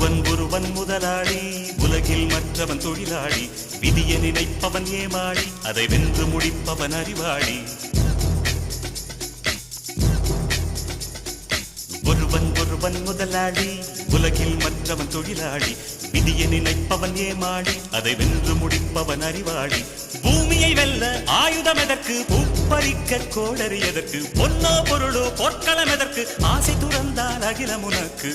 ஒருவன் முதலாளி, உலகில் மற்றவன் தொழிலாளி. விதியை நினைப்பவன் ஏமாளி, அதை வென்று முடிப்பவன் அறிவாளி. ஒருவன் முதலாளி, உலகில் மற்றவன் தொழிலாளி. விதியை நினைப்பவன் ஏமாளி, அதை வென்று முடிப்பவன் அறிவாளி. பூமியை வெல்ல ஆயுதம் எதற்கு, பூப்பறிக்க கோடரி எதற்கு, பொன்னோ பொருளோ பொற்களம் எதற்கு, ஆசை துறந்தால் அகிலம் உனக்கு.